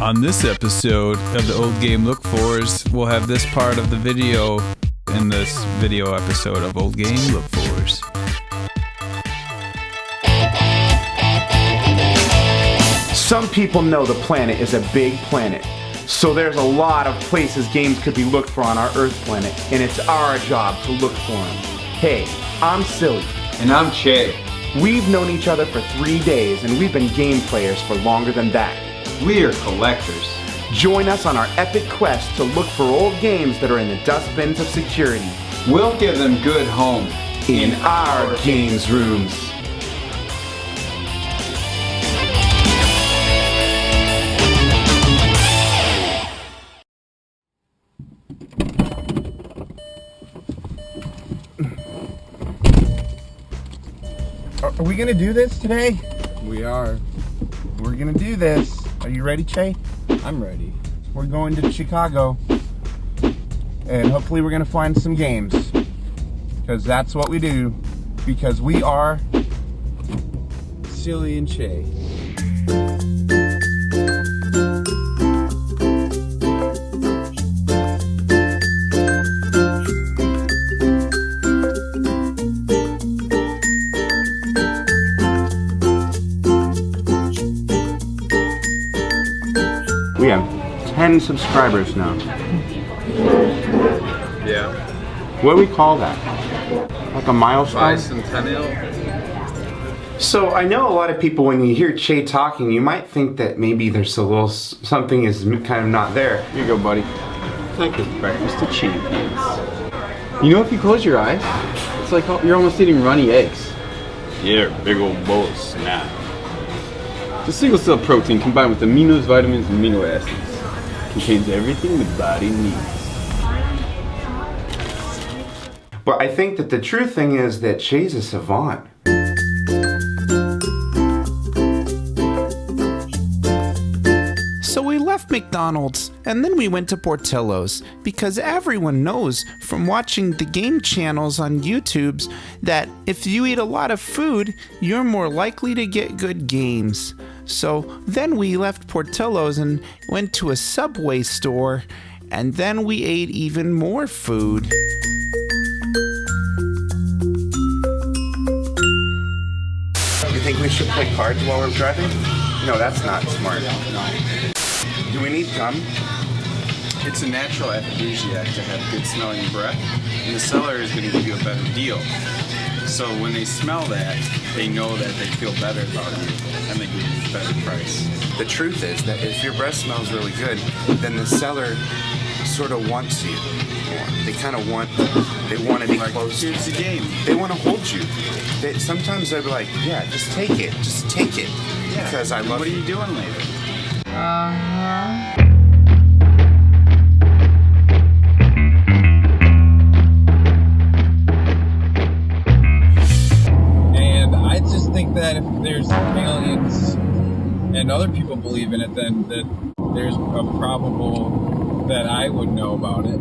On this episode of the Old Game Look-Fors, we'll have this part of the video in this video episode of Old Game Look-Fors. Some people know the planet is a big planet, so there's a lot of places games could be looked for on our Earth planet, and it's our job to look for them. Hey, I'm Silly. And I'm Che. We've known each other for 3 days, and we've been game players for longer than that. We are collectors. Join us on our epic quest to look for old games that are in the dustbins of security. We'll give them good home in our games rooms. Are we gonna do this today? We are. We're gonna do this. Are you ready, Che? I'm ready. We're going to Chicago, and hopefully we're gonna find some games, because that's what we do, because we are Silly and Che. We have 10 subscribers now. Yeah. What do we call that? Like a milestone? Bicentennial. So I know a lot of people, when you hear Che talking, you might think that maybe there's a little something is kind of not there. Here you go, buddy. Thank you. Breakfast of champions. You know, if you close your eyes, it's like you're almost eating runny eggs. Yeah, big old bowl of snap. The single cell protein combined with aminos, vitamins, and amino acids contains everything the body needs. But I think that the true thing is that Che's a savant. So we left McDonald's and then we went to Portillo's because everyone knows from watching the game channels on YouTube's that if you eat a lot of food, you're more likely to get good games. So then we left Portillo's and went to a Subway store, and then we ate even more food. You think we should play cards while we're driving? No, that's not smart. Do we need gum? It's a natural aphrodisiac to have good smelling breath, and the seller is going to give you a better deal. So when they smell that, they know that they feel better about you, and they give you a better price. The truth is that if your breath smells really good, then the seller sort of wants you more. They kind of want to be Like, close. here's the game. They want to hold you. Sometimes they'll be like, yeah, just take it, because I love What are you. you doing later? And I just think that if there's aliens and other people believe in it, then that there's a probable that I would know about it.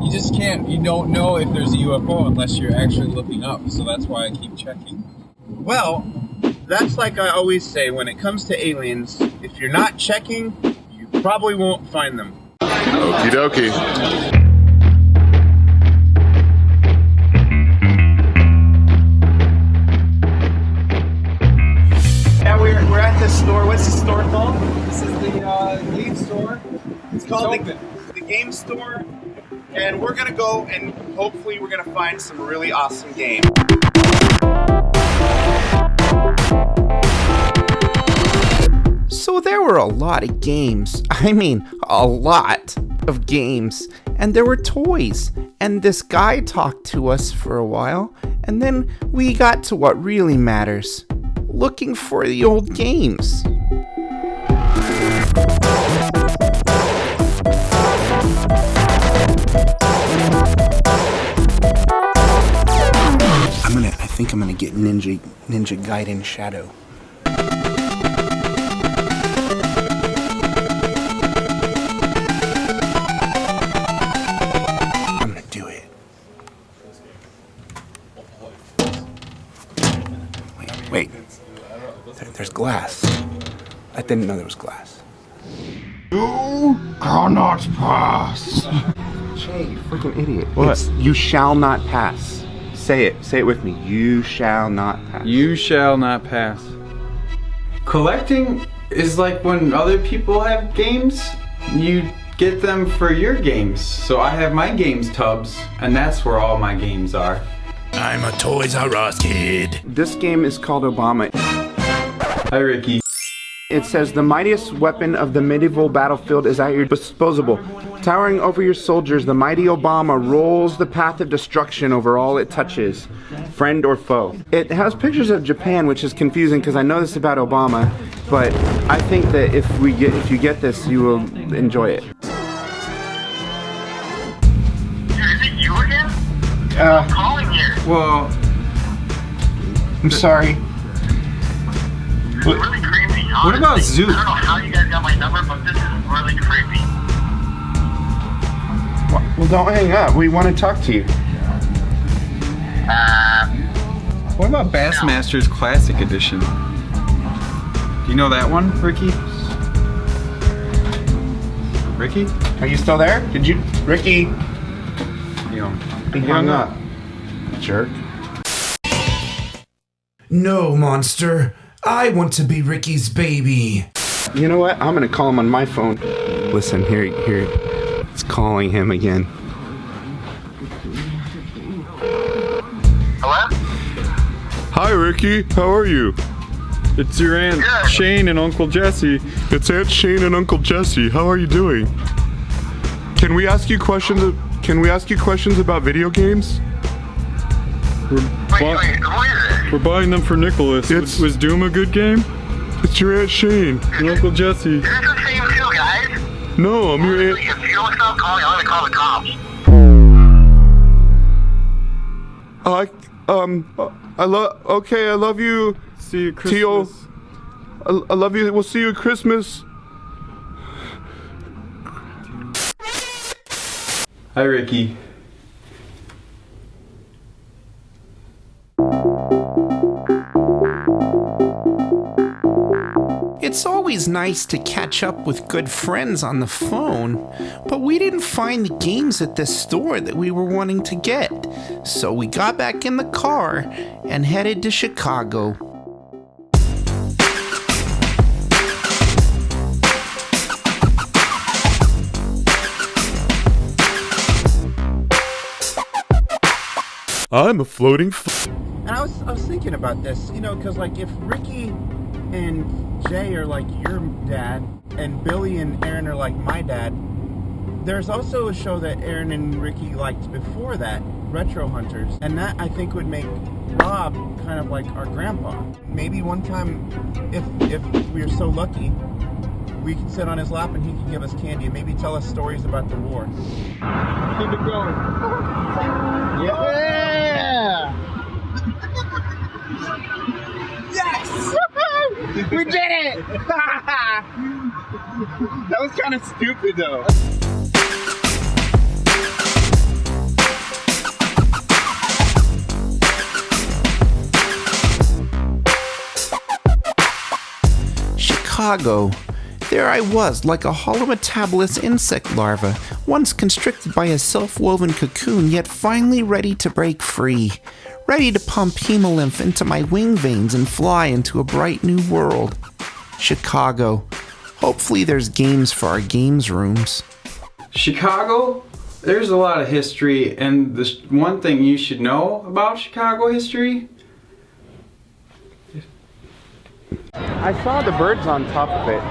You just can't, you don't know if there's a UFO unless you're actually looking up, so that's why I keep checking. Well, that's like I always say, when it comes to aliens, if you're not checking, you probably won't find them. Okie dokie. Yeah, we're at this store. What's the store called? This is the game store. It's called the game store. And we're gonna go and hopefully we're gonna find some really awesome games. So there were a lot of games. I mean, a lot of games. And there were toys. And this guy talked to us for a while. And then we got to what really matters. Looking for the old games. I think I'm gonna get Ninja Gaiden Shadow. I'm gonna do it. Wait. There's glass. I didn't know there was glass. You cannot pass. Jay, you freaking idiot. What? It's you shall not pass. Say it. Say it with me. You shall not pass. You shall not pass. Collecting is like when other people have games, you get them for your games. So I have my games tubs, and that's where all my games are. I'm a Toys R Us kid. This game is called Obama. Hi, Ricky. It says the mightiest weapon of the medieval battlefield is at your disposal. Towering over your soldiers, the mighty Obama rolls the path of destruction over all it touches, friend or foe. It has pictures of Japan, which is confusing because I know this about Obama, but I think that if you get this, you will enjoy it. Dude, is it you again? I'm calling here. Well, I'm sorry. It's really creepy. Honestly. What about Zoo? I don't know how you guys got my number, but this is really creepy. Well, don't hang up. We want to talk to you. what about Bassmasters Classic Edition? Do you know that one, Ricky? Ricky? Are you still there? Did you, Ricky? He hung up. Jerk. No, monster. I want to be Ricky's baby. You know what? I'm gonna call him on my phone. Listen, here. It's calling him again. Hello? Hi, Ricky. How are you? It's your Aunt Good. Shane and Uncle Jesse. It's Aunt Shane and Uncle Jesse. How are you doing? Can we ask you questions? About video games? Wait, who is it? We're buying them for Nicholas. It's- Was Doom a good game? It's your Aunt Shane. And Uncle Jesse. Is this the same two guys? No, I'm your Aunt. If you don't stop calling, I'm gonna call the cops. I love you. See you Teal. Christmas. I love you. We'll see you at Christmas. Hi, Ricky. It's always nice to catch up with good friends on the phone, but we didn't find the games at this store that we were wanting to get. So we got back in the car and headed to Chicago. I'm a floating. And I was thinking about this, because like if Ricky and Jay are like your dad, and Billy and Aaron are like my dad, there's also a show that Aaron and Ricky liked before that, Retro Hunters, and that I think would make Rob kind of like our grandpa. Maybe one time, if we're so lucky, we could sit on his lap and he could give us candy and maybe tell us stories about the war. Keep it going. Yeah! Yes! We did it! That was kind of stupid though. Chicago. There I was, like a holometabolous insect larva, once constricted by a self-woven cocoon, yet finally ready to break free. Ready to pump hemolymph into my wing veins and fly into a bright new world. Chicago. Hopefully there's games for our games rooms. Chicago, there's a lot of history, and the one thing you should know about Chicago history. I saw the birds on top of it.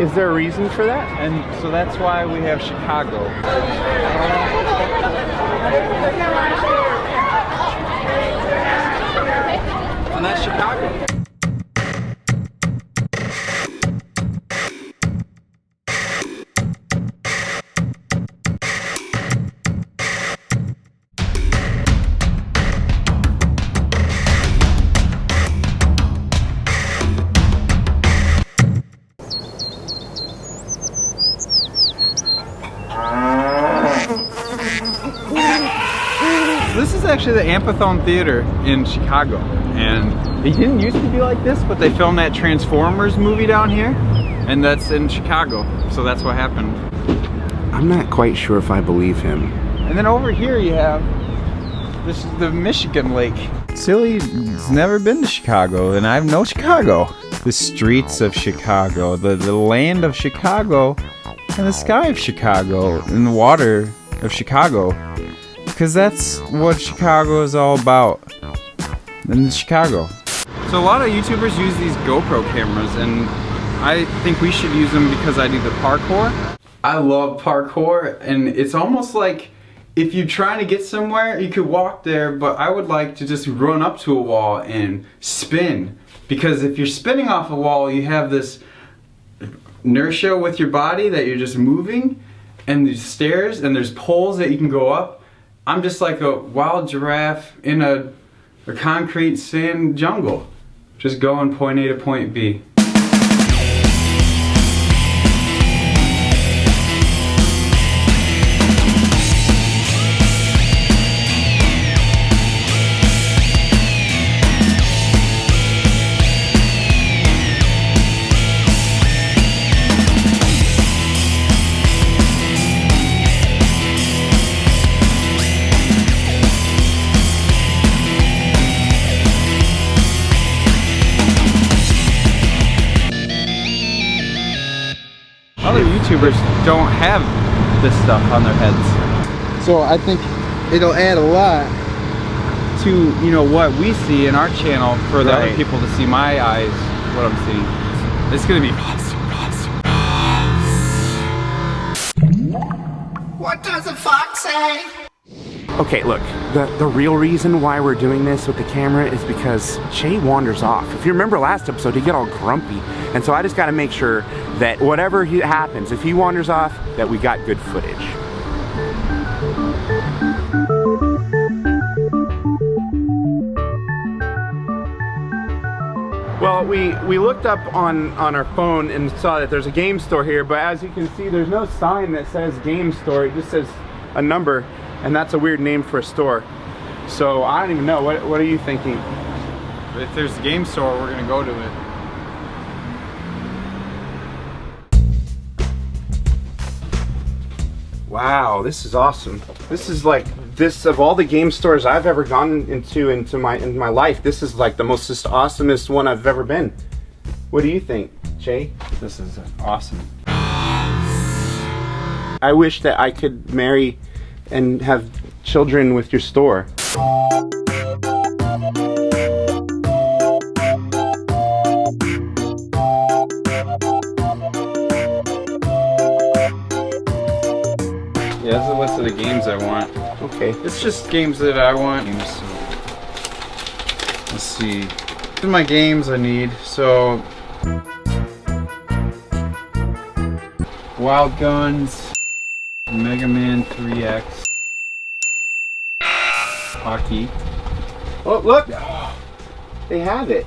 Is there a reason for that? And so that's why we have Chicago. And that's Chicago. This is actually the Amphitheater Theater in Chicago, and it didn't used to be like this, but they filmed that Transformers movie down here, and that's in Chicago, so that's what happened. I'm not quite sure if I believe him. And then over here you have, this is the Michigan Lake. Silly's never been to Chicago, and I know Chicago. The streets of Chicago, the land of Chicago, and the sky of Chicago, and the water of Chicago. Because that's what Chicago is all about. In Chicago. So a lot of YouTubers use these GoPro cameras, and I think we should use them because I do the parkour. I love parkour, and it's almost like if you're trying to get somewhere, you could walk there, but I would like to just run up to a wall and spin. Because if you're spinning off a wall, you have this inertia with your body that you're just moving, and there's stairs and there's poles that you can go up. I'm just like a wild giraffe in a concrete sand jungle, just going point A to point B. Other YouTubers don't have this stuff on their heads. So I think it'll add a lot to, you know, what we see in our channel for the other people to see my eyes, what I'm seeing. It's gonna be awesome. What does a fox say? Okay, look, the real reason why we're doing this with the camera is because Jay wanders off. If you remember last episode, he got all grumpy. And so I just gotta make sure that whatever happens, if he wanders off, that we got good footage. Well, we looked up on our phone and saw that there's a game store here, but as you can see, there's no sign that says game store. It just says a number. And that's a weird name for a store. So I don't even know. What are you thinking? If there's a game store, we're gonna go to it. Wow, this is awesome. This is like of all the game stores I've ever gone into in my life. This is like the most just awesomest one I've ever been. What do you think, Jay? This is awesome. I wish that I could marry and have children with your store. Yeah, this is a list of the games I want. Okay. It's just games that I want. Let's see. These are my games I need. So, Wild Guns, Mega Man 3X, Hockey. Oh, look! They have it.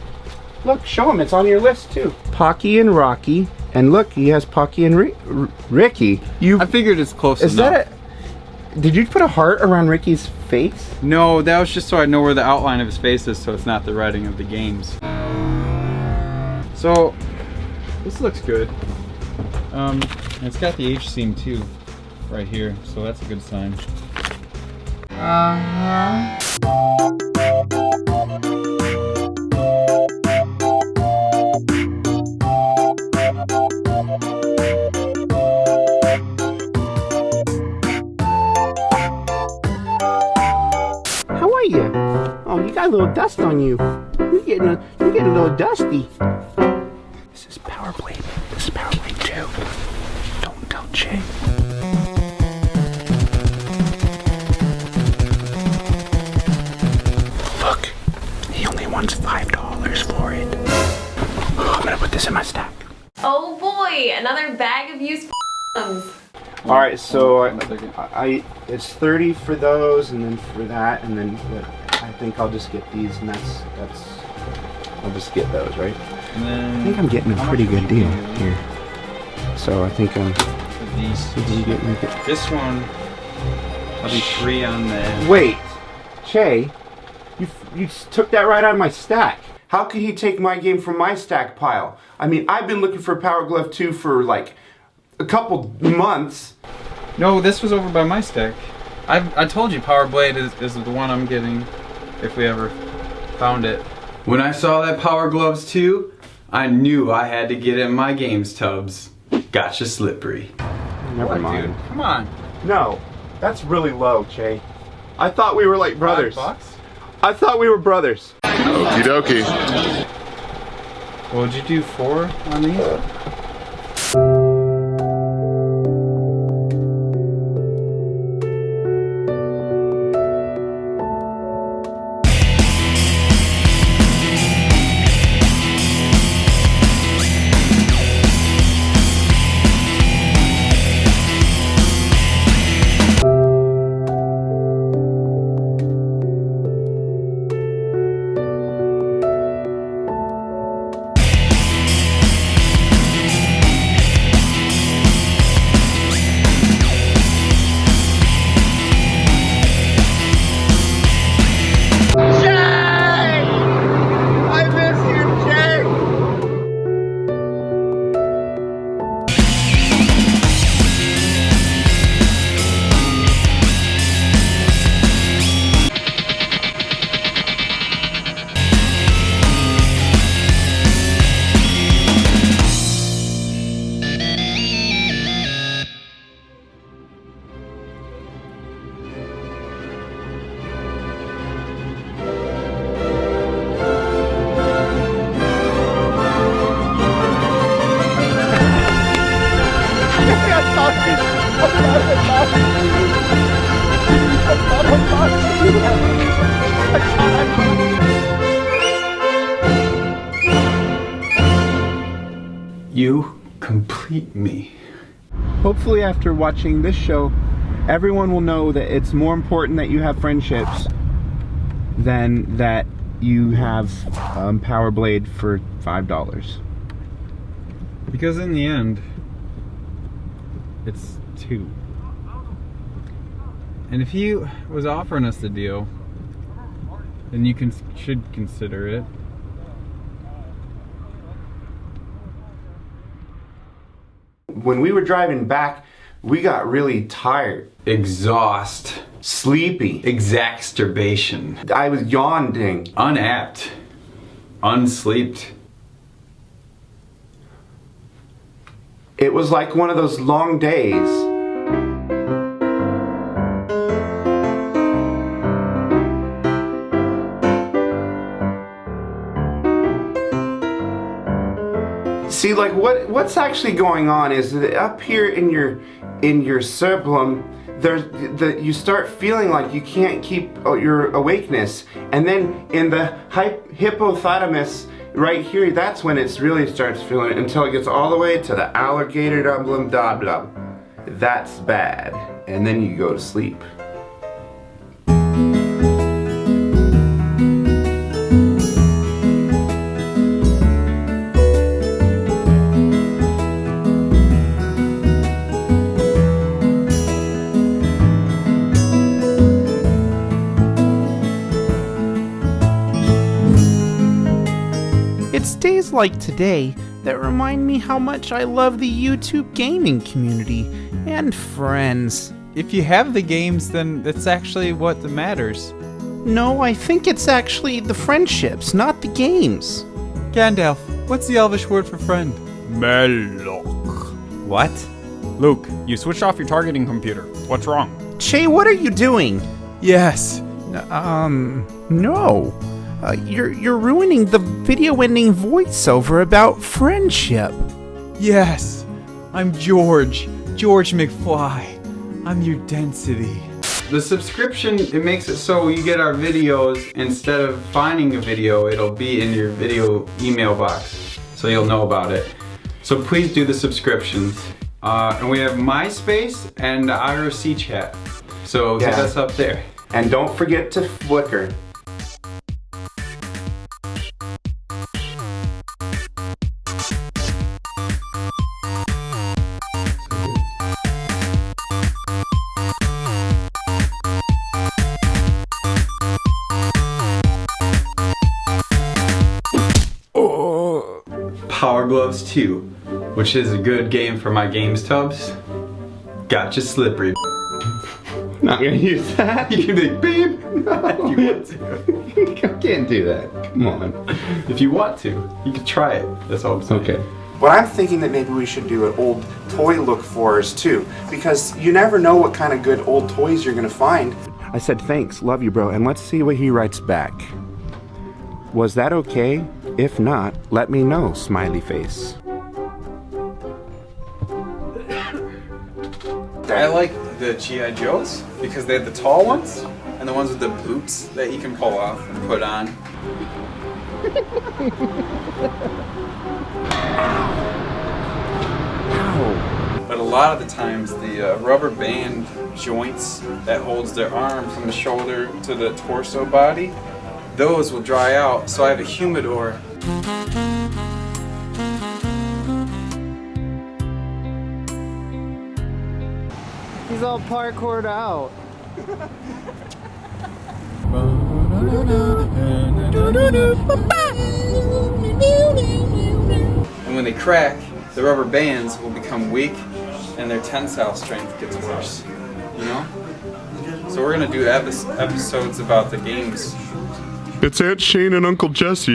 Look, show them. It's on your list too. Pocky and Rocky, and look, he has Pocky and Ricky. I figured it's close enough. Is that did you put a heart around Ricky's face? No, that was just so I know where the outline of his face is, so it's not the writing of the games. So, this looks good. It's got the H seam too, right here, so that's a good sign. How are you? Oh, you got a little dust on you. You're getting a little dusty. This is Power Blade. This is Power Blade 2. Don't tell Jay. Look, he only wants $5 for it. I'm gonna put this in my stack. Oh boy, another bag of used f***ums. All right, so it's 30 for those, and then for that, and then I think I'll just get these, and that's I'll just get those, right? And then I think I'm getting a pretty good deal here. So I think these. getting This one, I'll be free on that. Wait, Che, you took that right out of my stack. How could he take my game from my stack pile? I mean, I've been looking for Power Glove 2 for like a couple months. No, this was over by my stack. I told you Power Blade is the one I'm getting if we ever found it. When I saw that Power Gloves 2, I knew I had to get it in my games tubs. Gotcha, Slippery. Never mind. Dude, come on. No, that's really low, Che. I thought we were like brothers. $5? I thought we were brothers. Okie dokie. What would you do, 4 on these? You complete me. Hopefully after watching this show, everyone will know that it's more important that you have friendships than that you have Power Blade for $5. Because in the end, it's 2. And if he was offering us the deal, then you should consider it. When we were driving back, we got really tired. Exhaust. Sleepy. Exacerbation. I was yawning. Unapt. Unsleeped. It was like one of those long days. See, like what's actually going on is that up here in your cerebellum, you start feeling like you can't keep your awakeness, and then in the hypothalamus right here, that's when it really starts feeling it until it gets all the way to the alligator blah blah blah. That's bad, and then you go to sleep. It's days like today that remind me how much I love the YouTube gaming community and friends. If you have the games, then that's actually what matters. No, I think it's actually the friendships, not the games. Gandalf, what's the Elvish word for friend? Melloc. What? Luke, you switched off your targeting computer. What's wrong? Che, what are you doing? Yes. No. You're ruining the video-ending voiceover about friendship. Yes. I'm George McFly. I'm your density. The subscription, it makes it so you get our videos, instead of finding a video, it'll be in your video email box, so you'll know about it. So please do the subscriptions. And we have MySpace and IRC chat. So hit us up there. And don't forget to Flickr. Power Gloves 2, which is a good game for my games tubs. Gotcha slippery. Not gonna use that. You can make beep. If you want to. I can't do that. Come on. If you want to, you can try it. That's all I'm saying. Okay. But I'm thinking that maybe we should do an old toy look for us too, because you never know what kind of good old toys you're gonna find. I said thanks, love you, bro, and let's see what he writes back. Was that okay? If not, let me know, smiley face. I like the G.I. Joes because they have the tall ones and the ones with the boots that you can pull off and put on. But a lot of the times the rubber band joints that holds their arm from the shoulder to the torso body, those will dry out, so I have a humidor. He's all parkoured out. And when they crack, the rubber bands will become weak and their tensile strength gets worse, you know? So we're gonna do episodes about the games. It's Aunt Shane and Uncle Jesse.